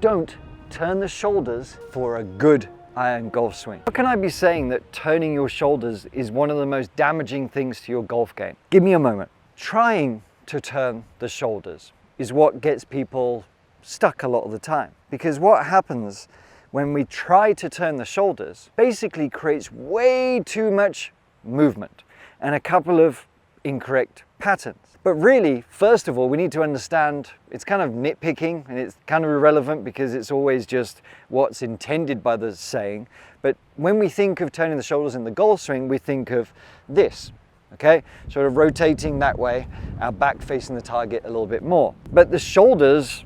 don't turn the shoulders for a good iron golf swing. How can I be saying that turning your shoulders is one of the most damaging things to your golf game? Give me a moment. Trying to turn the shoulders is what gets people stuck a lot of the time, because what happens when we try to turn the shoulders basically creates way too much movement and a couple of incorrect patterns. But really, first of all, we need to understand it's kind of nitpicking and it's kind of irrelevant because it's always just what's intended by the saying. But when we think of turning the shoulders in the golf swing, we think of this, okay? Sort of rotating that way, our back facing the target a little bit more. But the shoulders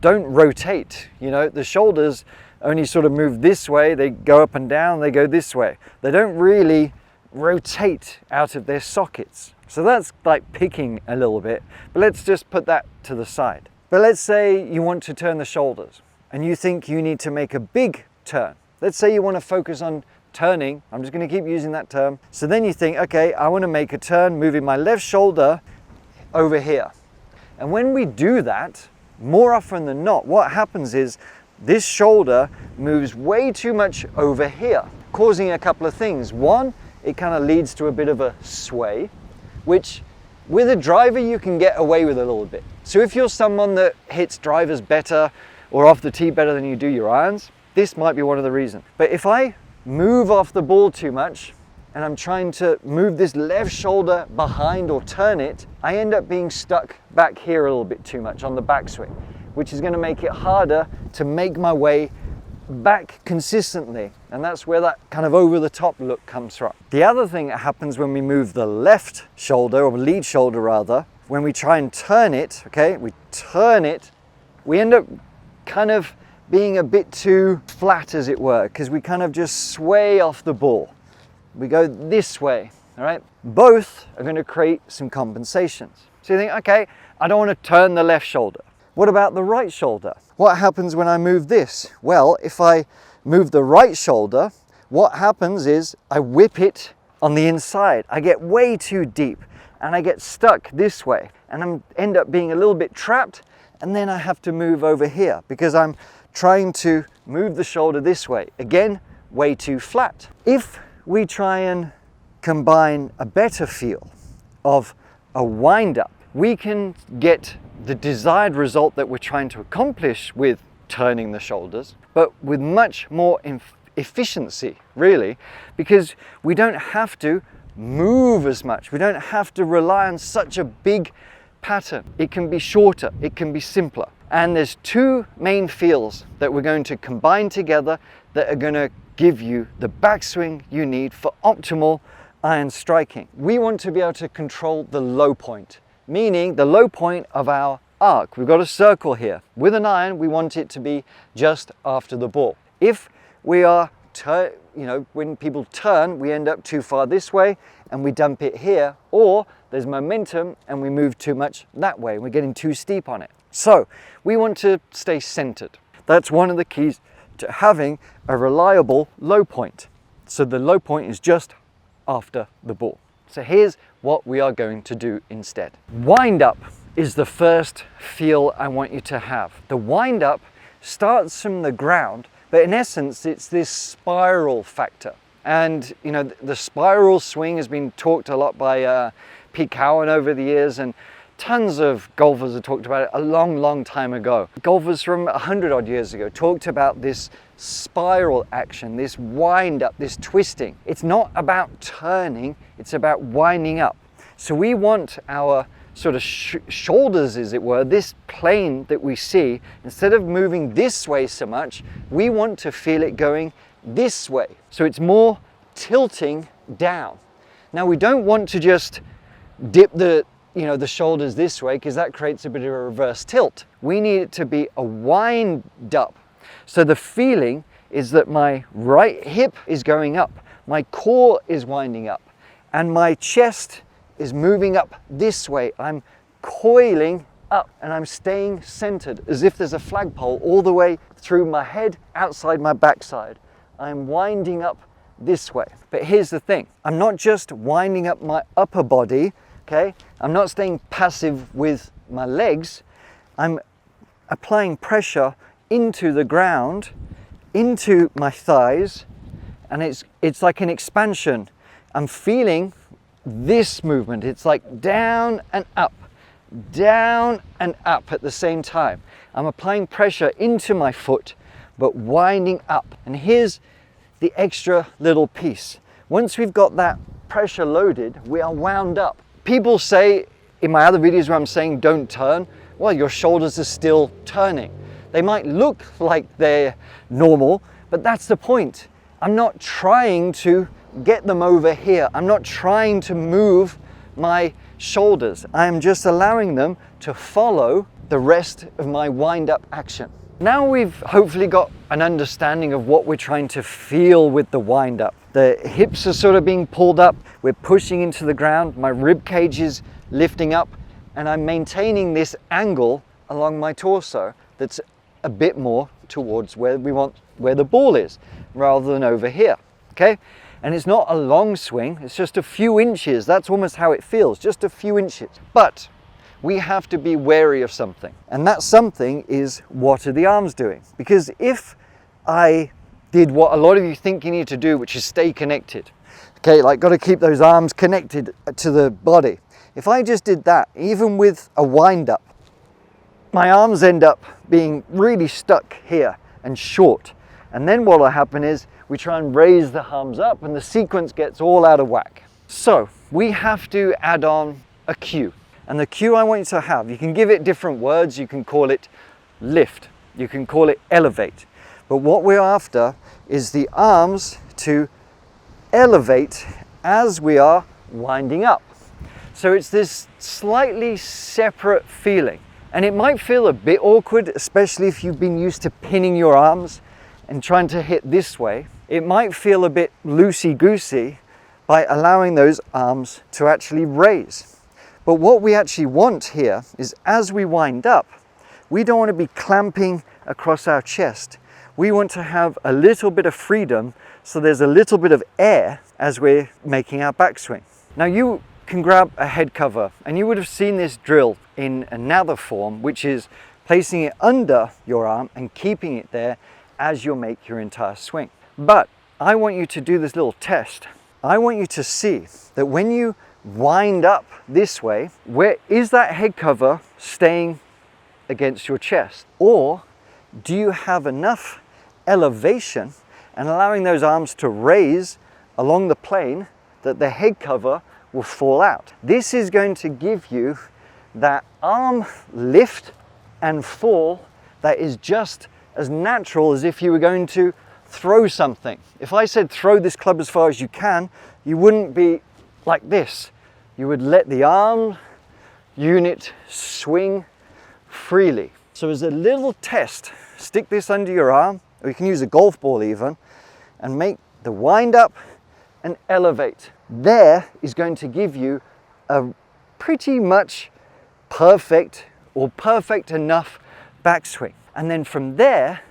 don't rotate, you know, the shoulders only sort of move this way, they go up and down, they go this way. They don't really rotate out of their sockets. So that's like picking a little bit, but let's just put that to the side. But let's say you want to turn the shoulders and you think you need to make a big turn. Let's say you want to focus on turning. I'm just going to keep using that term. So then you think, okay, I want to make a turn moving my left shoulder over here. And when we do that, more often than not, what happens is this shoulder moves way too much over here, causing a couple of things. One, it kind of leads to a bit of a sway, which with a driver you can get away with a little bit. So if you're someone that hits drivers better or off the tee better than you do your irons, this might be one of the reasons. But if I move off the ball too much and I'm trying to move this left shoulder behind or turn it, I end up being stuck back here a little bit too much on the backswing, which is going to make it harder to make my way back consistently, and that's where that kind of over the top look comes from. The other thing that happens when we move the left shoulder, or lead shoulder rather, when we try and turn it, okay, we turn it, we end up kind of being a bit too flat, as it were, because we kind of just sway off the ball. We go this way, all right? Both are going to create some compensations. So you think, okay, I don't want to turn the left shoulder. What about the right shoulder? What happens when I move this? Well, if I move the right shoulder, what happens is I whip it on the inside. I get way too deep and I get stuck this way and I end up being a little bit trapped, and then I have to move over here because I'm trying to move the shoulder this way. Again, way too flat. If we try and combine a better feel of a wind-up, we can get the desired result that we're trying to accomplish with turning the shoulders, but with much more efficiency, really, because we don't have to move as much. We don't have to rely on such a big pattern. It can be shorter, it can be simpler. And there's two main feels that we're going to combine together that are going to give you the backswing you need for optimal iron striking. We want to be able to control the low point, meaning the low point of our arc. We've got a circle here. With an iron, we want it to be just after the ball. If we are, when people turn, we end up too far this way and we dump it here, or there's momentum and we move too much that way. We're getting too steep on it. So we want to stay centered. That's one of the keys to having a reliable low point. So the low point is just after the ball. So here's what we are going to do instead. Wind up is the first feel I want you to have. The wind up starts from the ground, but in essence, it's this spiral factor. And you know, the spiral swing has been talked a lot by Pete Cowan over the years, and tons of golfers have talked about it a long, long time ago. Golfers from 100 odd years ago talked about this spiral action, this wind up, this twisting. It's not about turning, it's about winding up. So we want our sort of shoulders, as it were, this plane that we see, instead of moving this way so much, we want to feel it going this way. So it's more tilting down. Now we don't want to just dip the shoulders this way, because that creates a bit of a reverse tilt. We need it to be a wind up. So the feeling is that my right hip is going up, my core is winding up, and my chest is moving up this way. I'm coiling up and I'm staying centered as if there's a flagpole all the way through my head, outside my backside. I'm winding up this way. But here's the thing, I'm not just winding up my upper body, okay? I'm not staying passive with my legs. I'm applying pressure into the ground, into my thighs, and it's like an expansion. I'm feeling this movement. It's like down and up at the same time. I'm applying pressure into my foot, but winding up. And here's the extra little piece. Once we've got that pressure loaded, we are wound up. People say in my other videos where I'm saying don't turn, well, your shoulders are still turning. They might look like they're normal, but that's the point. I'm not trying to get them over here. I'm not trying to move my shoulders. I'm just allowing them to follow the rest of my wind-up action. Now we've hopefully got an understanding of what we're trying to feel with the wind-up. The hips are sort of being pulled up, we're pushing into the ground, my rib cage is lifting up, and I'm maintaining this angle along my torso that's a bit more towards where the ball is, rather than over here, okay? And it's not a long swing, it's just a few inches. That's almost how it feels, just a few inches. But we have to be wary of something. And that something is, what are the arms doing? Because if I did what a lot of you think you need to do, which is stay connected, okay, like got to keep those arms connected to the body. If I just did that, even with a wind up, my arms end up being really stuck here and short. And then what will happen is we try and raise the arms up and the sequence gets all out of whack. So we have to add on a cue. And the cue I want you to have, you can give it different words. You can call it lift, you can call it elevate. But what we're after is the arms to elevate as we are winding up. So it's this slightly separate feeling. And it might feel a bit awkward, especially if you've been used to pinning your arms and trying to hit this way. It might feel a bit loosey-goosey by allowing those arms to actually raise. But what we actually want here is, as we wind up, we don't want to be clamping across our chest. We want to have a little bit of freedom, so there's a little bit of air as we're making our backswing. Now you can grab a head cover, and you would have seen this drill in another form, which is placing it under your arm and keeping it there as you make your entire swing. But I want you to do this little test. I want you to see that when you wind up this way, where is that head cover staying against your chest? Or do you have enough elevation and allowing those arms to raise along the plane that the head cover will fall out? This is going to give you that arm lift and fall that is just as natural as if you were going to throw something. If I said throw this club as far as you can, you wouldn't be like this. You would let the arm unit swing freely. So as a little test, stick this under your arm, or you can use a golf ball even, and make the wind up and elevate. There is going to give you a pretty much perfect or perfect enough backswing. And then from there,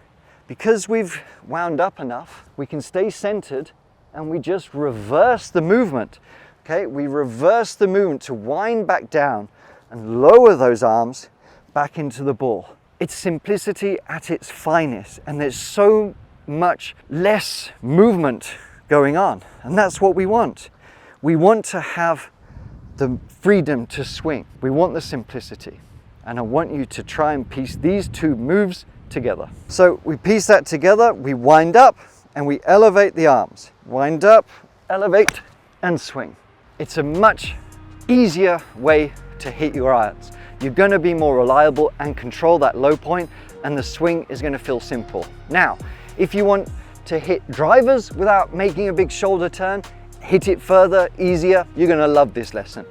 because we've wound up enough, we can stay centered and we just reverse the movement. Okay, we reverse the movement to wind back down and lower those arms back into the ball. It's simplicity at its finest, and there's so much less movement going on, and that's what we want. We want to have the freedom to swing. We want the simplicity, and I want you to try and piece these two moves together. So we piece that together, we wind up and we elevate the arms. Wind up, elevate, and swing. It's a much easier way to hit your irons. You're going to be more reliable and control that low point, and the swing is going to feel simple. Now, if you want to hit drivers without making a big shoulder turn, hit it further, easier, you're going to love this lesson.